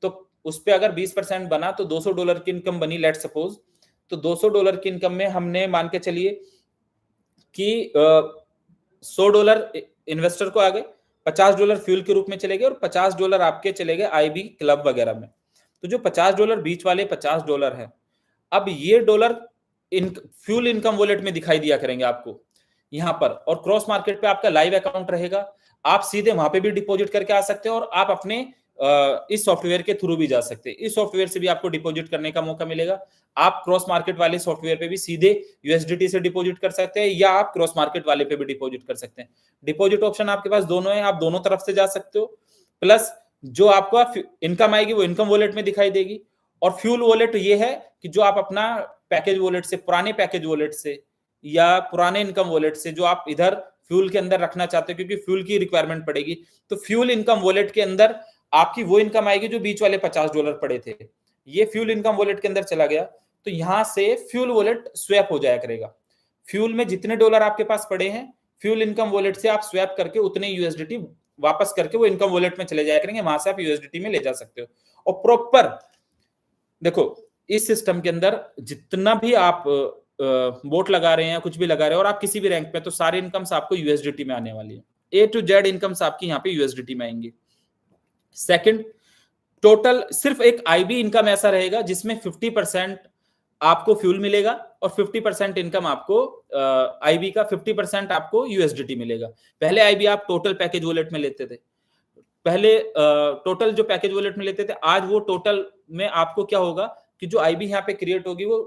तो उस पे अगर 20% बना तो $200 की इनकम बनी, लेट सपोज। तो $200 की इनकम में हमने मान के चलिए कि $100 इन्वेस्टर को आ गए, $50 फ्यूल के रूप में चले गए और $50 आपके चले गए आईबी क्लब वगैरह में। तो जो $50 बीच वाले $50 है, अब ये डॉलर फ्यूल इनकम वॉलेट में दिखाई दिया करेंगे आपको यहाँ पर। और क्रॉस मार्केट पे आपका लाइव अकाउंट रहेगा, आप सीधे वहां पे भी डिपॉजिट करके आ सकते हो और आप अपने इस सॉफ्टवेयर के थ्रू भी जा सकते हैं। इस सॉफ्टवेयर से भी आपको डिपॉजिट करने का मौका मिलेगा। आप क्रॉस मार्केट वाले सॉफ्टवेयर पे भी सीधे यूएसडीटी से डिपॉजिट कर सकते हैं या आप क्रॉस मार्केट वाले पे भी डिपॉजिट कर सकते हैं। डिपॉजिट ऑप्शन आपके पास दोनों है, आप दोनों तरफ से जा सकते हो। प्लस जो आपको इनकम आएगी वो इनकम वॉलेट में दिखाई देगी। और फ्यूल वॉलेट ये है कि जो आप अपना पैकेज वॉलेट से, पुराने पैकेज वॉलेट से या पुराने इनकम वॉलेट से जो आप इधर फ्यूल के अंदर रखना चाहते हो, क्योंकि फ्यूल की रिक्वायरमेंट पड़ेगी, तो फ्यूल इनकम वॉलेट के अंदर आपकी वो इनकम आएगी जो बीच वाले $50 पड़े थे। ये फ्यूल इनकम वॉलेट के अंदर चला गया, तो यहां से फ्यूल वॉलेट स्वैप हो जाया करेगा। फ्यूल में जितने डॉलर आपके पास पड़े हैं, फ्यूल इनकम वॉलेट से आप स्वैप करके उतने यूएसडीटी वापस करके वो इनकम वॉलेट में चले जाया करेंगे, वहां से आप यूएसडीटी में ले जा सकते हो। और प्रॉपर देखो, इस सिस्टम के अंदर जितना भी आप वोट लगा रहे हैं, कुछ भी लगा रहे हैं और आप किसी भी रैंक पे, तो सारे इनकम्स आपको यूएसडीटी में आने वाली है। ए टू जेड इनकम्स आपकी यहाँ पे यूएसडीटी में आएंगी। सेकंड, टोटल सिर्फ एक आईबी इनकम ऐसा रहेगा जिसमें 50% आपको फ्यूल मिलेगा और 50% इनकम आपको आईबी का 50% आपको यूएसडीटी मिलेगा। पहले आईबी आप टोटल पैकेज वॉलेट में लेते थे, पहले टोटल जो पैकेज वॉलेट में लेते थे, आज वो टोटल में आपको क्या होगा कि जो आईबी यहाँ पे क्रिएट होगी वो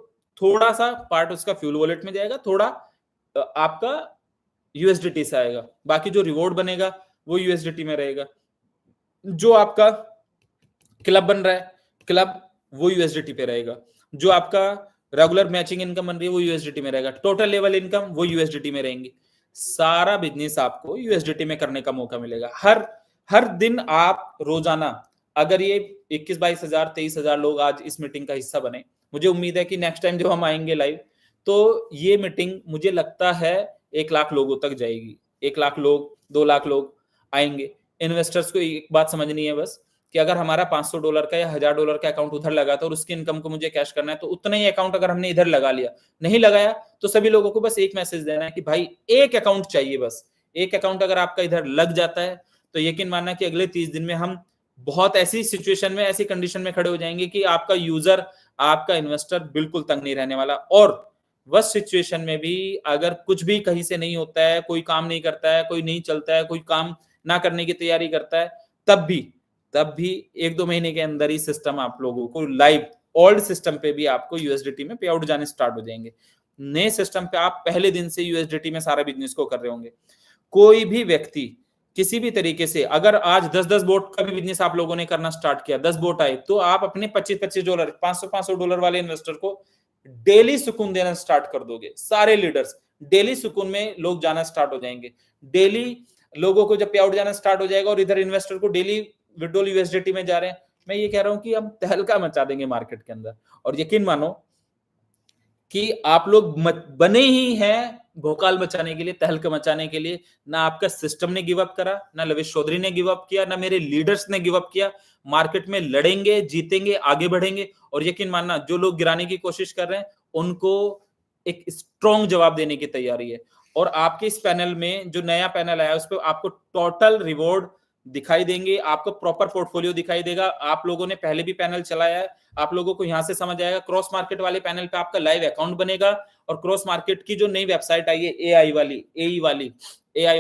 थोड़ा सा पार्ट उसका फ्यूल वॉलेट में जाएगा, थोड़ा आपका यूएसडीटी से आएगा, बाकी जो रिवॉर्ड बनेगा वो यूएसडीटी में रहेगा। जो आपका क्लब बन रहा है, क्लब वो यूएसडीटी पे रहेगा। जो आपका रेगुलर मैचिंग इनकम बन रही है वो यूएसडीटी में रहेगा। टोटल लेवल इनकम वो यूएसडीटी में रहेंगी। सारा बिजनेस आपको यूएसडीटी में करने का मौका मिलेगा। हर दिन आप रोजाना, अगर ये 21-22 हजार 23 हजार लोग आज इस मीटिंग का हिस्सा बने, मुझे उम्मीद है कि नेक्स्ट टाइम जब हम आएंगे लाइव, तो ये मीटिंग मुझे लगता है 1 लाख लोगों तक जाएगी। 1 लाख लोग, 2 लाख लोग आएंगे। इन्वेस्टर्स को एक बात समझनी है बस, कि अगर हमारा $500 का या $1000 का अकाउंट उधर लगा था और उसकी इनकम को मुझे कैश करना है, तो उतना ही अकाउंट अगर हमने इधर लगा लिया, नहीं लगाया, तो सभी लोगों को बस एक मैसेज देना है कि भाई एक अकाउंट चाहिए बस। एक अकाउंट अगर आपका इधर लग जाता है, तो यकीन मानना कि अगले 30 दिन में हम बहुत ऐसी सिचुएशन में, ऐसी कंडीशन में खड़े हो जाएंगे कि आपका यूजर, आपका इन्वेस्टर बिल्कुल तंग नहीं रहने वाला। और वर्स्ट सिचुएशन में भी अगर कुछ भी कहीं से नहीं होता है, कोई काम नहीं करता है, कोई नहीं चलता है, कोई काम ना करने की तैयारी करता है, तब भी 1-2 महीने के अंदर ही सिस्टम आप लोगों को लाइव, ओल्ड सिस्टम पे भी आपको यूएसडीटी में पे आउट जाने स्टार्ट हो जाएंगे। नए सिस्टम पे आप पहले दिन से यूएसडीटी में सारा बिजनेस को कर रहे होंगे। कोई भी व्यक्ति किसी भी तरीके से, अगर आज 10-10 बोट का भी बिजनेस आप लोगों ने करना स्टार्ट किया, 10 बोट आए, तो आप अपने $25-25, $500-500 वाले इन्वेस्टर को डेली सुकून देना स्टार्ट कर दोगे। सारे लीडर्स डेली सुकून में लोग जाना स्टार्ट हो जाएंगे। डेली लोगों को जब पे आउट जाना स्टार्ट हो जाएगा और इधर इन्वेस्टर को डेली विड्रॉल यूएसडीटी में जा रहे हैं, मैं ये कह रहा हूं कि हम तहलका मचा देंगे मार्केट के अंदर। और यकीन मानो कि आप लोग बने ही हैं भोकाल मचाने के लिए, तहलका मचाने के लिए। ना आपका सिस्टम ने गिव अप करा, ना लवेश चौधरी ने गिव अप किया, ना मेरे लीडर्स ने गिव अप किया। मार्केट में लड़ेंगे, जीतेंगे, आगे बढ़ेंगे। और यकीन मानना, जो लोग गिराने की कोशिश कर रहे हैं उनको एक स्ट्रॉन्ग जवाब देने की तैयारी है। और आपके इस पैनल में जो नया पैनल आया, उस पर आपको टोटल रिवॉर्ड दिखाई देंगे, आपको प्रॉपर पोर्टफोलियो दिखाई देगा। आप लोगों ने पहले भी पैनल चलाया है, आप लोगों को यहां से समझ आएगा। क्रॉस मार्केट वाले पैनल पे आपका लाइव अकाउंट बनेगा और क्रॉस मार्केट की जो नई वेबसाइट आई है, एआई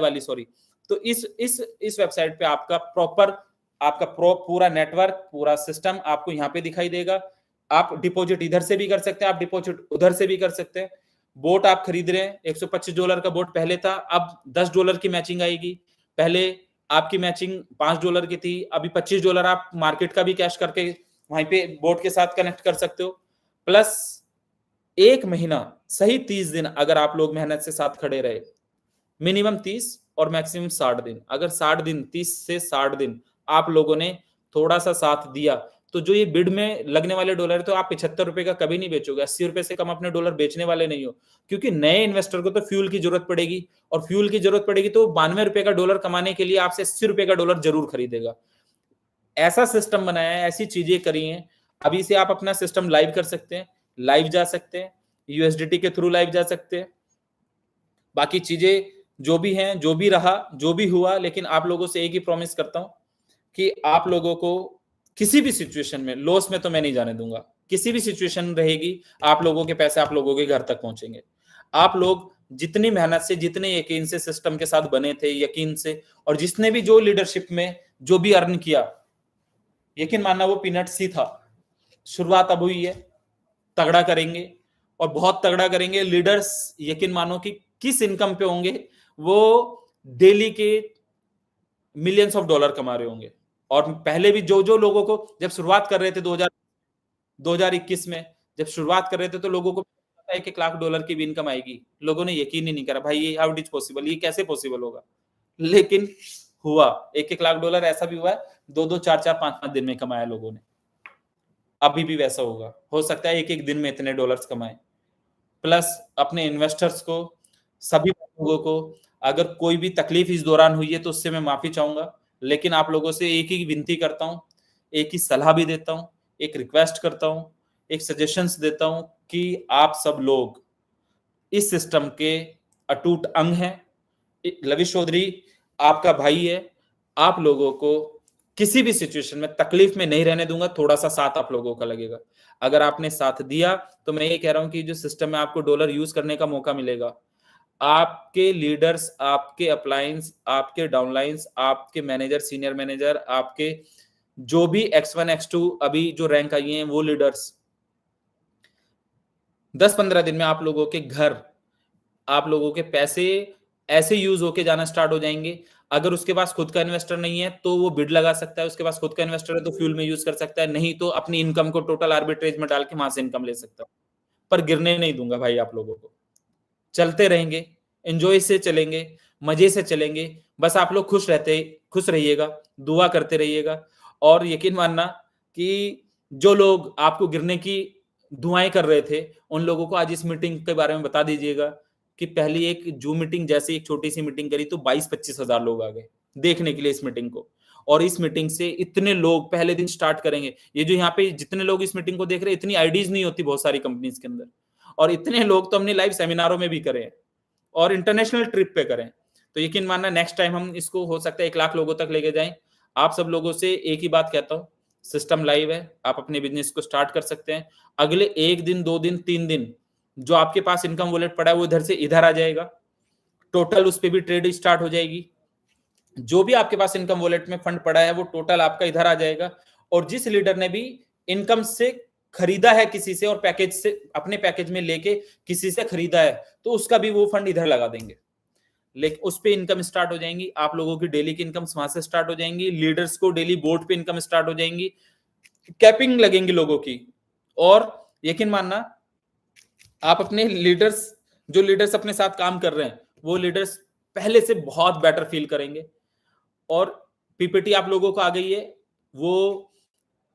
वाली सॉरी, तो इस वेबसाइट पे आपका पूरा नेटवर्क, पूरा सिस्टम आपको यहाँ पे दिखाई देगा। आप डिपॉजिट इधर से भी कर सकते हैं, आप डिपॉजिट उधर से भी कर सकते हैं। बोट आप खरीद रहे हैं, $125 का बोट पहले था, अब $10 की मैचिंग आएगी। पहले आपकी मैचिंग $5 की थी, अभी $25 आप मार्केट का भी कैश करके वहीं पे बोट के साथ कनेक्ट कर सकते हो। प्लस 1 महीना, सही 30 दिन अगर आप लोग मेहनत से साथ खड़े रहे, मिनिमम 30 और मैक्सिमम 60 दिन, अगर 60 दिन, 30 से 60 दिन आप लोगों ने थोड़ा सा साथ दिया, तो जो ये बिड में लगने वाले डॉलर, तो आप $75 का कभी नहीं बेचोगे। $80 से कम अपने डॉलर बेचने वाले नहीं हो, क्योंकि नए इन्वेस्टर को तो फ्यूल की जरूरत पड़ेगी, और फ्यूल की जरूरत पड़ेगी तो $92 का डॉलर कमाने के लिए आपसे $80 का डॉलर जरूर खरीदेगा। ऐसा सिस्टम बनाया है, ऐसी चीजें करी हैं। अभी से आप अपना सिस्टम लाइव कर सकते हैं, लाइव जा सकते हैं, यूएसडीटी के थ्रू लाइव जा सकते हैं। बाकी चीजें जो भी हैं, जो भी रहा, जो भी हुआ, लेकिन आप लोगों से एक ही प्रॉमिस करता हूं कि आप लोगों को किसी भी सिचुएशन में लॉस में तो मैं नहीं जाने दूंगा। किसी भी सिचुएशन रहेगी, आप लोगों के पैसे आप लोगों के घर तक पहुंचेंगे। आप लोग जितनी मेहनत से, जितने यकीन से सिस्टम के साथ बने थे, यकीन से, और जिसने भी जो लीडरशिप में जो भी अर्न किया, यकीन मानना वो पीनट्स ही था। शुरुआत अब हुई है, तगड़ा करेंगे और बहुत तगड़ा करेंगे। लीडर्स यकीन मानो कि किस इनकम पे होंगे, वो डेली के मिलियंस ऑफ डॉलर कमा रहे होंगे। और पहले भी जो जो लोगों को जब शुरुआत कर रहे थे 2021 में जब शुरुआत कर रहे थे, तो लोगों को 1-1 लाख डॉलर की भी इनकम आएगी। लोगों ने यकीन ही नहीं करा, भाई ये हाउ इट इज पॉसिबल, ये कैसे पॉसिबल होगा। लेकिन हुआ, 1-1 लाख डॉलर ऐसा भी हुआ है 2-2, 4-4, 5-5 दिन में कमाया लोगों ने। अभी भी वैसा होगा, हो सकता है एक एक दिन में इतने डॉलर्स कमाए। प्लस अपने इन्वेस्टर्स को, सभी लोगों को, अगर कोई भी तकलीफ इस दौरान हुई है तो उससे मैं माफी चाहूंगा। लेकिन आप लोगों से एक ही विनती करता हूं, एक ही सलाह भी देता हूं, एक रिक्वेस्ट करता हूं, एक सजेशंस देता हूं कि आप सब लोग इस सिस्टम के अटूट अंग हैं। लविश चौधरी आपका भाई है, आप लोगों को किसी भी सिचुएशन में तकलीफ में नहीं रहने दूंगा। थोड़ा सा साथ आप लोगों का लगेगा। अगर आपने साथ दिया तो मैं ये कह रहा हूं कि जो सिस्टम में आपको डॉलर यूज करने का मौका मिलेगा, आपके लीडर्स, आपके अपलायंस, आपके डाउनलाइंस, आपके मैनेजर, सीनियर मैनेजर, आपके जो भी X1 X2 अभी जो रैंक आई हैं, वो लीडर्स 10-15 दिन में आप लोगों के घर, आप लोगों के पैसे ऐसे यूज होके जाना स्टार्ट हो जाएंगे। अगर उसके पास खुद का इन्वेस्टर नहीं है तो वो बिड लगा सकता है, उसके पास खुद का इन्वेस्टर है तो फ्यूल में यूज कर सकता है, नहीं तो अपनी इनकम को टोटल आर्बिट्रेज में डाल के वहां से इनकम ले सकता है। पर गिरने नहीं दूंगा भाई आप लोगों को। चलते रहेंगे, एंजॉय से चलेंगे, मजे से चलेंगे। बस आप लोग खुश रहिएगा, दुआ करते रहिएगा। और यकीन मानना कि जो लोग आपको गिरने की दुआएं कर रहे थे, उन लोगों को आज इस मीटिंग के बारे में बता दीजिएगा कि पहली एक जूम मीटिंग, जैसे एक छोटी सी मीटिंग करी तो 22-25 हजार लोग आ गए देखने के लिए इस मीटिंग को। और इस मीटिंग से इतने लोग पहले दिन स्टार्ट करेंगे। ये जो यहाँ पे जितने लोग इस मीटिंग को देख रहे हैं, इतनी आईडीज नहीं होती बहुत सारी कंपनीज के अंदर। और इतने लोग तो हमने लाइव सेमिनारों में भी करे हैं और इंटरनेशनल ट्रिप पे करें। तो यकीन मानना नेक्स्ट टाइम हम इसको हो सकता है 1 लाख लोगों तक लेके जाएं। आप सब लोगों से एक ही बात कहता हूं, सिस्टम लाइव है, आप अपने बिजनेस को स्टार्ट कर सकते हैं। अगले 1 दिन, 2 दिन, 3 दिन जो आपके पास इनकम वॉलेट पड़ा है वो इधर से इधर आ जाएगा। टोटल उस पर भी ट्रेड स्टार्ट हो जाएगी। जो भी आपके पास इनकम वॉलेट में फंड पड़ा है वो टोटल आपका इधर आ जाएगा। और जिस लीडर ने भी इनकम से खरीदा है किसी से और पैकेज से अपने पैकेज में लेके किसी से खरीदा है, तो उसका भी वो फंड इधर लगा देंगे। लेकिन उस पे इनकम स्टार्ट हो जाएंगी, आप लोगों की डेली की इनकम वहां से स्टार्ट हो जाएंगी। लीडर्स को डेली बोर्ड पे इनकम स्टार्ट हो जाएंगी, कैपिंग लगेंगी लोगों की। और यकीन मानना, आप अपने लीडर्स, जो लीडर्स अपने साथ काम कर रहे हैं, वो लीडर्स पहले से बहुत बेटर फील करेंगे। और पीपीटी आप लोगों को आ गई है, वो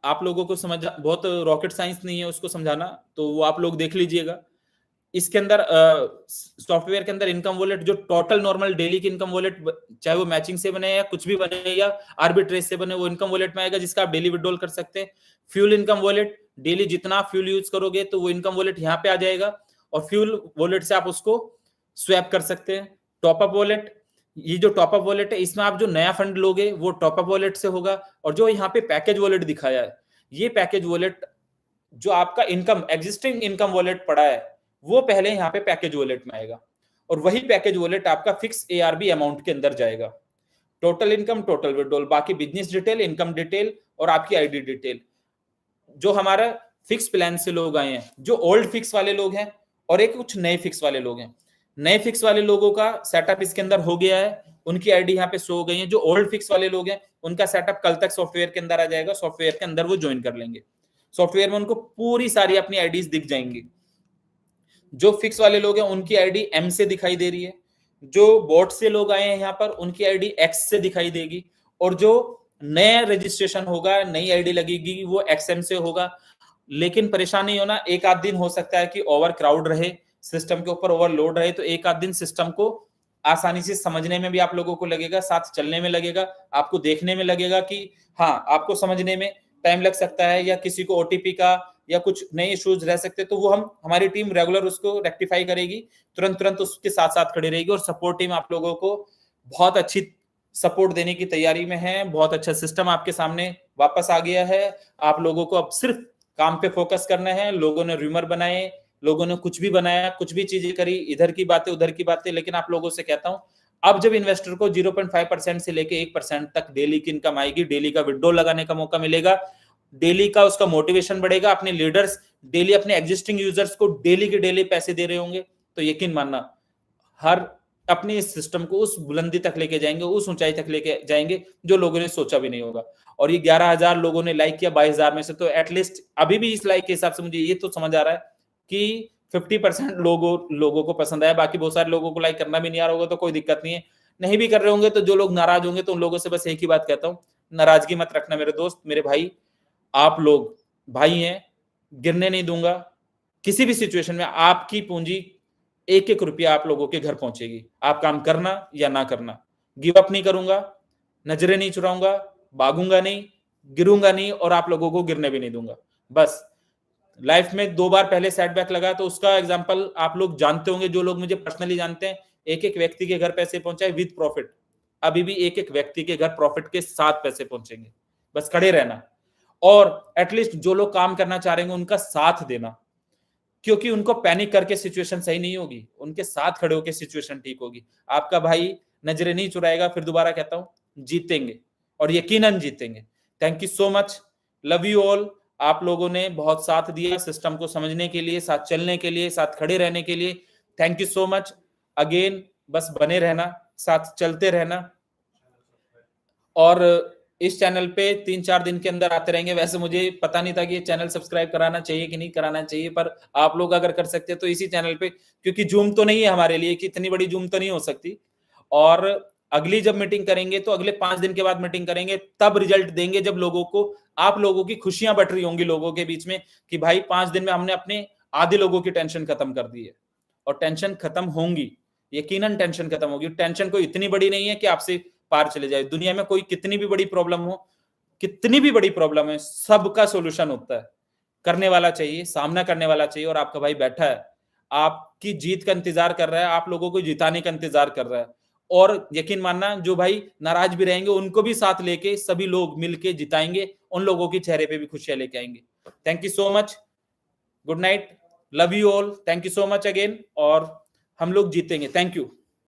आप लोगों को समझ, बहुत रॉकेट साइंस नहीं है उसको समझाना, तो वो आप लोग देख लीजिएगा। इसके अंदर सॉफ्टवेयर के अंदर इनकम वॉलेट, जो टोटल नॉर्मल डेली की इनकम वॉलेट, चाहे वो मैचिंग से बने या कुछ भी बने या आर्बिट्रेज से बने, वो इनकम वॉलेट में आएगा जिसका आप डेली विड्रॉल कर सकते हैं। फ्यूल इनकम वॉलेट, डेली जितना फ्यूल यूज करोगे तो वो इनकम वॉलेट यहाँ पे आ जाएगा और फ्यूल वॉलेट से आप उसको स्वैप कर सकते हैं। टॉपअप वॉलेट, ये जो टॉपअप वॉलेट है इसमें आप जो नया फंड लोगे वो टॉपअप वॉलेट से होगा। और जो यहाँ पे पैकेज वॉलेट दिखाया है, ये पैकेज वॉलेट जो आपका इनकम एग्जिस्टिंग इनकम वॉलेट पड़ा है वो पहले यहाँ पे पैकेज वॉलेट में आएगा। और वही पैकेज वॉलेट आपका फिक्स ARB अमाउंट के अंदर जाएगा। टोटल इनकम, टोटल विड्रॉल, बाकी बिजनेस डिटेल, इनकम डिटेल और आपकी आईडी डिटेल। जो हमारा फिक्स प्लान से लोग आए हैं, जो ओल्ड फिक्स वाले लोग हैं और एक कुछ नए फिक्स वाले लोग हैं। नए फिक्स वाले लोगों का सेटअप इसके अंदर हो गया है, उनकी आईडी यहाँ पे शो हो गई है। जो ओल्ड फिक्स वाले लोग हैं उनका सेटअप कल तक सॉफ्टवेयर के अंदर आ जाएगा, सॉफ्टवेयर के अंदर वो ज्वाइन कर लेंगे। सॉफ्टवेयर में उनको पूरी सारी अपनी आईडीज दिख जाएंगी। जो फिक्स वाले लोग हैं उनकी आईडी M से दिखाई दे रही है, जो बोट से लोग आए हैं यहाँ पर उनकी आईडी X से दिखाई देगी, और जो नया रजिस्ट्रेशन होगा, नई आईडी लगेगी, वो XM से होगा। लेकिन परेशान नहीं होना, एक आध दिन हो सकता है कि ओवर क्राउड रहे, सिस्टम के ऊपर ओवरलोड रहे, तो एक आध दिन सिस्टम को आसानी से समझने में भी आप लोगों को लगेगा, साथ चलने में लगेगा, आपको देखने में लगेगा कि हाँ, आपको समझने में टाइम लग सकता है या किसी को OTP का या कुछ नए इश्यूज रह सकते हैं, तो वो हमारी टीम रेगुलर उसको रेक्टिफाई करेगी, तुरंत उसके साथ साथ खड़ी रहेगी। और सपोर्ट टीम आप लोगों को बहुत अच्छी सपोर्ट देने की तैयारी में है। बहुत अच्छा सिस्टम आपके सामने वापस आ गया है। आप लोगों को अब सिर्फ काम पे फोकस करना है। लोगों ने रूमर बनाए, लोगों ने कुछ भी बनाया, कुछ भी चीजें करी, इधर की बातें उधर की बातें, लेकिन आप लोगों से कहता हूं, अब जब इन्वेस्टर को 0.5% से लेके 1% तक डेली की इनकम आएगी, डेली का विड्रॉल लगाने का मौका मिलेगा, डेली का उसका मोटिवेशन बढ़ेगा, अपने लीडर्स डेली अपने एग्जिस्टिंग यूजर्स को डेली के डेली पैसे दे रहे होंगे, तो यकीन मानना हर अपने इस सिस्टम को उस बुलंदी तक लेके जाएंगे, उस ऊंचाई तक लेके जाएंगे जो लोगों ने सोचा भी नहीं होगा। और ये 11,000 लोगों ने लाइक किया 22,000 में से, तो एटलीस्ट अभी भी इस लाइक के हिसाब से मुझे ये तो समझ आ रहा है कि 50% लोगों को पसंद आया। बाकी बहुत सारे लोगों को लाइक करना भी नहीं आ रहा होगा तो कोई दिक्कत नहीं है, नहीं भी कर रहे होंगे तो जो लोग नाराज होंगे तो उन लोगों से बस एक ही बात कहता हूं, नाराजगी मत रखना मेरे दोस्त, मेरे भाई, आप लोग भाई हैं, गिरने नहीं दूंगा किसी भी सिचुएशन में। आपकी पूंजी एक एक रुपया आप लोगों के घर पहुंचेगी, आप काम करना या ना करना, गिव अप नहीं करूंगा, नजरें नहीं चुराऊंगा, भागूंगा नहीं, गिरूंगा नहीं और आप लोगों को गिरने भी नहीं दूंगा। बस लाइफ में 2 बार पहले सेटबैक लगा तो उसका एग्जांपल आप लोग जानते होंगे, जो लोग मुझे पर्सनली जानते हैं, एक एक व्यक्ति के घर पैसे पहुंचाए विद प्रॉफिट, अभी भी एक एक व्यक्ति के घर प्रॉफिट के साथ पैसे पहुंचेंगे, बस खड़े रहना और एटलीस्ट जो लोग काम करना चाह रहे हैं उनका साथ देना, क्योंकि उनको पैनिक करके सिचुएशन सही नहीं होगी, उनके साथ खड़े होकर सिचुएशन ठीक होगी। आपका भाई नजरें नहीं चुराएगा, फिर दोबारा कहता हूं जीतेंगे और यकीनन जीतेंगे। Thank you so much, love you all. आप लोगों ने बहुत साथ दिया सिस्टम को समझने के लिए, साथ चलने के लिए, साथ खड़े रहने के लिए, thank you so much again. बस बने रहना, साथ चलते रहना और इस चैनल पे 3-4 दिन के अंदर आते रहेंगे। वैसे मुझे पता नहीं था कि ये चैनल सब्सक्राइब कराना चाहिए कि नहीं कराना चाहिए, पर आप लोग अगर कर सकते हैं तो इसी चैनल पे, क्योंकि जूम तो नहीं है हमारे लिए कि इतनी बड़ी जूम तो नहीं हो सकती, और अगली जब मीटिंग करेंगे तो अगले 5 दिन के बाद मीटिंग करेंगे, तब रिजल्ट देंगे जब लोगों को, आप लोगों की खुशियां बट रही होंगी लोगों के बीच में कि भाई 5 दिन में हमने अपने आधे लोगों की टेंशन खत्म कर दी है। और टेंशन खत्म होंगी, यकीनन टेंशन खत्म होगी। टेंशन कोई इतनी बड़ी नहीं है कि आपसे पार चले जाए। दुनिया में कोई कितनी भी बड़ी प्रॉब्लम हो, कितनी भी बड़ी प्रॉब्लम है, सबका सॉल्यूशन होता है। करने वाला चाहिए, सामना करने वाला चाहिए, और आपका भाई बैठा है, आपकी जीत का इंतजार कर रहा है, आप लोगों को जिताने का इंतजार कर रहा है। और यकीन मानना जो भाई नाराज भी रहेंगे उनको भी साथ लेके सभी लोग मिलके जिताएंगे, उन लोगों के चेहरे पे भी खुशियां लेके आएंगे। Thank you so much, good night, love you all, thank you so much again, और हम लोग जीतेंगे। Thank you.